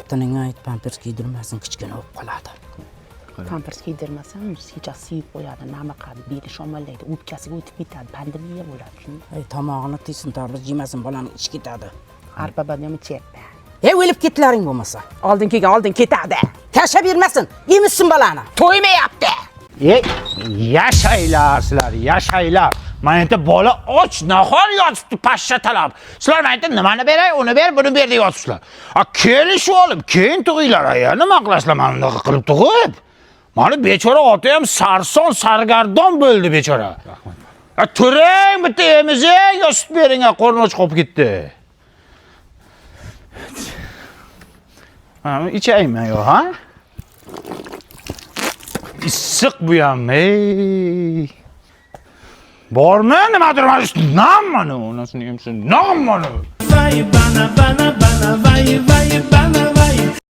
xotininga ayt, pampers kiydirmasin, kichkina bo'lib qoladi. Pampers kiydirmasam, musicha siyib qo'yadi, nima qiladi, beli shamallaydi, o'pkasiga o'tib ketadi, pandemiya bo'ladi shuni. Tomog'ini tiysin, torliq yemasin, bolani ichi ketadi. Arpa badam cheppa. O'lib ketlaring bo'lmasa. Oldin kelgan oldin ketadi. Tashlab bermasin, yemissin bolani. To'ymayapti. Yashaylar sizlar, yashaylar. Mana endi bola och, nahor yotibdi pashsha talab. Sizlar mana endi nimani beray, uni ber, buni ber deb yotibsizlar. Kelishib olib, keyin tug'inglar, nima qilasizlar mana bunaqa qilib tug'ib? Mana bechora ota ham sarson, sargardon bo'ldi bechora. Rahmat. Turing bitta emizing, yo sut bering, qorni och qolib ketdi. Mana ichayman yo, ha? Issiq bu ham, ey. Bormi nimadir mana shu nam mana, onasini yemsin. Nam mana. Vai bana bana bana vai bana